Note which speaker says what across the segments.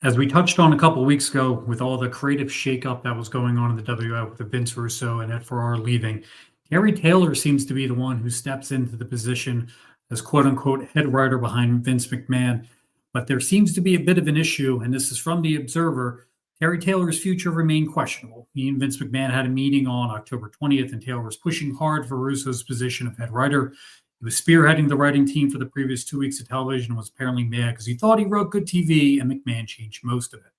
Speaker 1: As we touched on a couple of weeks ago, with all the creative shakeup that was going on in the WWF with Vince Russo and Ed Ferrara leaving, Terry Taylor seems to be the one who steps into the position as quote unquote head writer behind Vince McMahon. But there seems to be a bit of an issue, and this is from The Observer. Terry Taylor's future remained questionable. He and Vince McMahon had a meeting on October 20th, and Taylor was pushing hard for Russo's position of head writer. He was spearheading the writing team for the previous 2 weeks of television and was apparently mad because he thought he wrote good TV and McMahon changed most of it.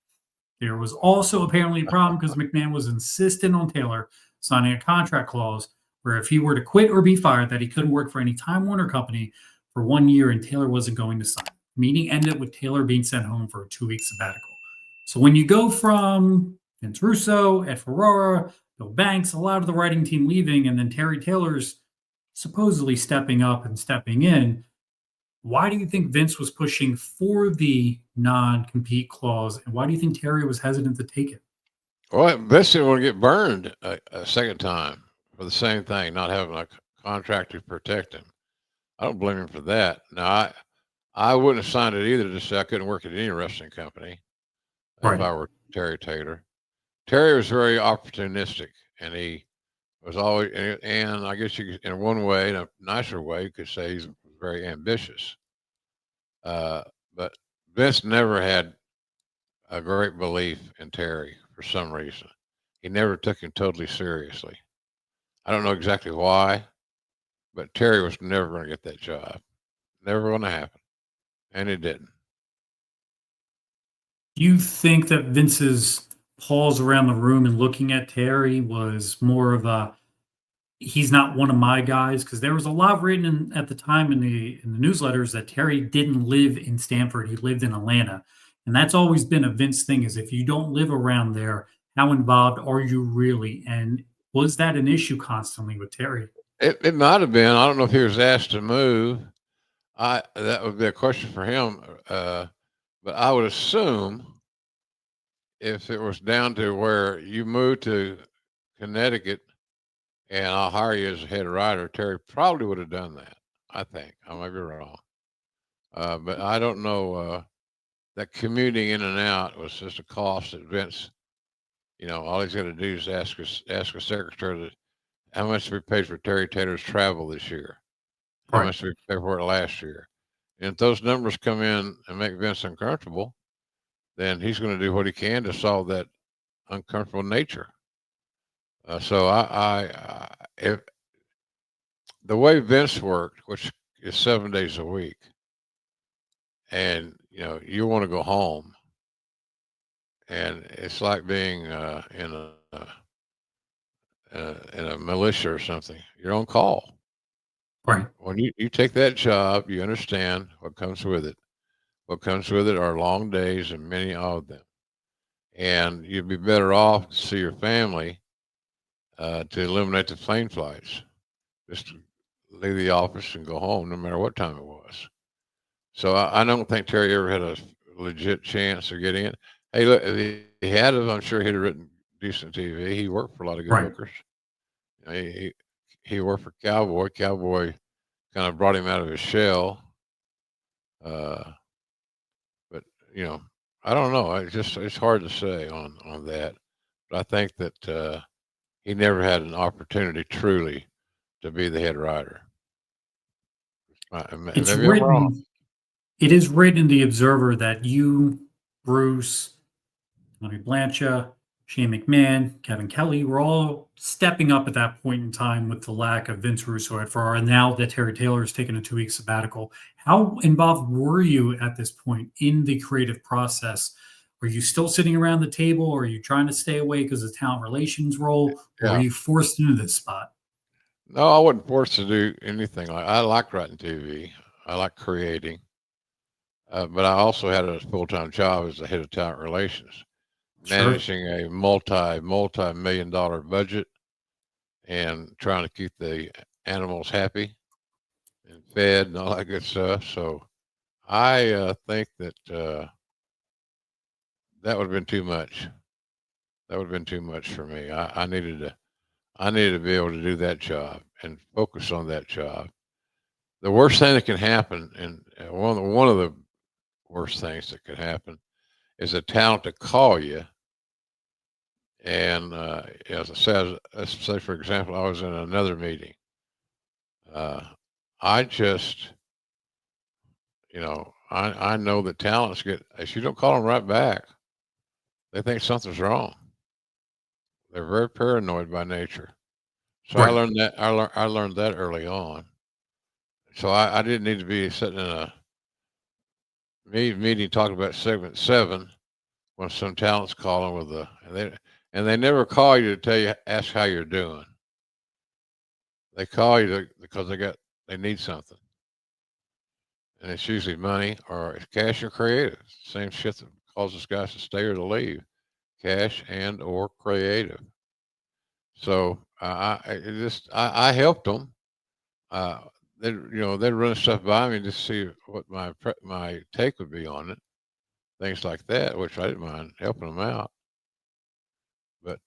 Speaker 1: There was also apparently a problem because McMahon was insistent on Taylor signing a contract clause where if he were to quit or be fired, that he couldn't work for any Time Warner company for 1 year, and Taylor wasn't going to sign. The meeting ended with Taylor being sent home for a 2 week sabbatical. So when you go from Vince Russo, Ed Ferrara, Bill Banks, a lot of the writing team leaving, and then Terry Taylor's supposedly stepping up and stepping in, why do you think Vince was pushing for the non-compete clause, and why do you think Terry was hesitant to take it?
Speaker 2: Well, Vince didn't want to get burned a second time for the same thing, not having a contract to protect him. I don't blame him for that. Now, I wouldn't have signed it either to say I couldn't work at any wrestling company if
Speaker 1: Right.
Speaker 2: I were Terry Taylor. Terry was very opportunistic, and he was always, and I guess you could, in one way, in a nicer way, you could say he's very ambitious. But Vince never had a great belief in Terry for some reason. He never took him totally seriously. I don't know exactly why, but Terry was never going to get that job. Never going to happen. And it didn't.
Speaker 1: Do you think that Vince's pause around the room and looking at Terry was more of a he's not one of my guys? Because there was a lot written at the time in the newsletters that Terry didn't live in Stanford; he lived in Atlanta, and that's always been a Vince thing: is if you don't live around there, how involved are you really? And was that an issue constantly with Terry?
Speaker 2: It might have been. I don't know if he was asked to move. That would be a question for him. But I would assume if it was down to where you moved to Connecticut and I'll hire you as a head writer, Terry probably would have done that. I think I might be wrong, but I don't know. That commuting in and out was just a cost that Vince. All he's got to do is ask a secretary that how much we paid for Terry Taylor's travel this year, how
Speaker 1: Right.
Speaker 2: much we paid for it last year, and if those numbers come in and make Vince uncomfortable, then he's going to do what he can to solve that uncomfortable nature. So if the way Vince worked, which is 7 days a week, and you want to go home, and it's like being in a militia or something. You're on call.
Speaker 1: Right.
Speaker 2: When you take that job, you understand what comes with it. What comes with it are long days and many of them. And you'd be better off to see your family to eliminate the plane flights. Just to leave the office and go home no matter what time it was. So I don't think Terry ever had a legit chance of getting it. Hey, look, if he had it, I'm sure he'd have written decent TV. He worked for a lot of good
Speaker 1: Right.
Speaker 2: bookers. He worked for Cowboy. Cowboy kind of brought him out of his shell. Uh, but I don't know. It's hard to say on that. But I think that he never had an opportunity truly to be the head writer.
Speaker 1: It's
Speaker 2: Maybe I'm wrong.
Speaker 1: written. It is written in the Observer that you, Bruce, Tony Blanchard, Shane McMahon, Kevin Kelly were all stepping up at that point in time with the lack of Vince Russo at Ferrara. And now that Terry Taylor has taken a 2 week sabbatical, how involved were you at this point in the creative process? Were you still sitting around the table, or are you trying to stay away because of talent relations role, or were
Speaker 2: Yeah.
Speaker 1: you forced into this spot?
Speaker 2: No, I wasn't forced to do anything. I like writing TV. I like creating. But I also had a full time job as the head of talent relations,
Speaker 1: Sure.
Speaker 2: managing a multi-million dollar budget and trying to keep the animals happy and fed and all that good stuff. So I think that that would have been too much. That would have been too much for me. I needed to be able to do that job and focus on that job. The worst thing that can happen, and one of the worst things that could happen, is a talent to call you. And as I said, let's say, for example, I was in another meeting. I just, I know that talents if you don't call them right back, they think something's wrong. They're very paranoid by nature. So I
Speaker 1: Right.
Speaker 2: learned that, I learned that early on. So I didn't need to be sitting in a meeting talking about segment 7 when some talent's calling and they never call you to ask how you're doing. They call you because they need something. And it's usually money or it's cash or creative. Same shit that causes guys to stay or to leave. Cash and or creative. So I helped them. They'd run stuff by me just to see what my take would be on it, things like that, which I didn't mind helping them out. But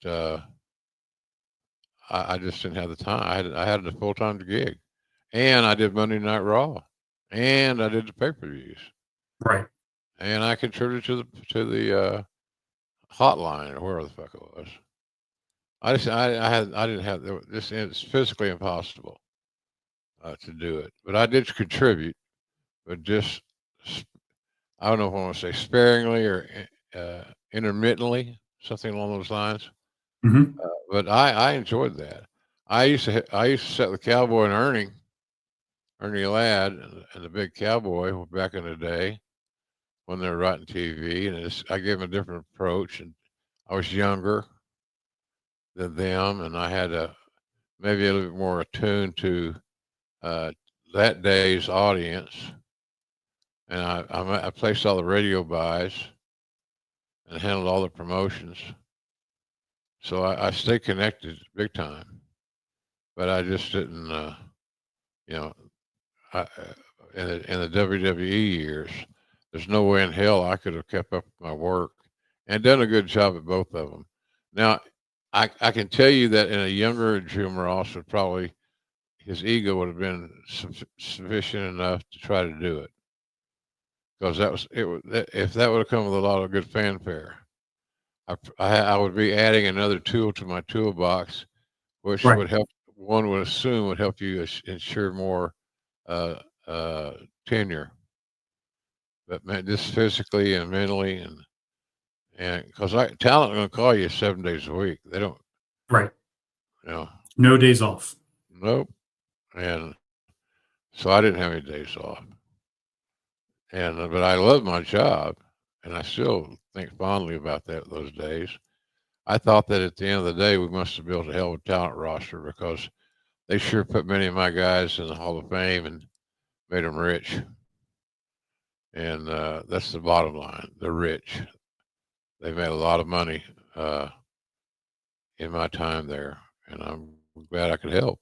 Speaker 2: I just didn't have the time. I had a full time gig, and I did Monday Night Raw, and I did the pay per views,
Speaker 1: Right.
Speaker 2: and I contributed to the hotline or wherever the fuck it was. I didn't have this. It's physically impossible to do it, but I did contribute, but just I don't know if I want to say sparingly or intermittently, something along those lines.
Speaker 1: Hmm.
Speaker 2: But I enjoyed that. I used to set the Cowboy and Ernie Ladd and the Big Cowboy back in the day when they were writing TV, and I gave them a different approach, and I was younger than them, and I had maybe a little bit more attuned to uh, that day's audience, and I placed all the radio buys and handled all the promotions, so I stayed connected big time, but I just didn't, you know, in the WWE years, there's no way in hell I could have kept up with my work and done a good job at both of them. Now, I can tell you that in a younger Jim Ross would probably his ego would have been sufficient enough to try to do it because if that would have come with a lot of good fanfare, I would be adding another tool to my toolbox, which
Speaker 1: Right.
Speaker 2: would help. One would assume would help you ensure more uh, tenure, but man, just physically and mentally and because talent going to call you 7 days a week. They don't,
Speaker 1: Right.
Speaker 2: you know,
Speaker 1: No days off.
Speaker 2: nope. And so I didn't have any days off. And but I love my job, and I still think fondly about those days. I thought that at the end of the day, we must have built a hell of a talent roster because they sure put many of my guys in the Hall of Fame and made them rich. And that's the bottom line. They're rich. They made a lot of money in my time there, and I'm glad I could help.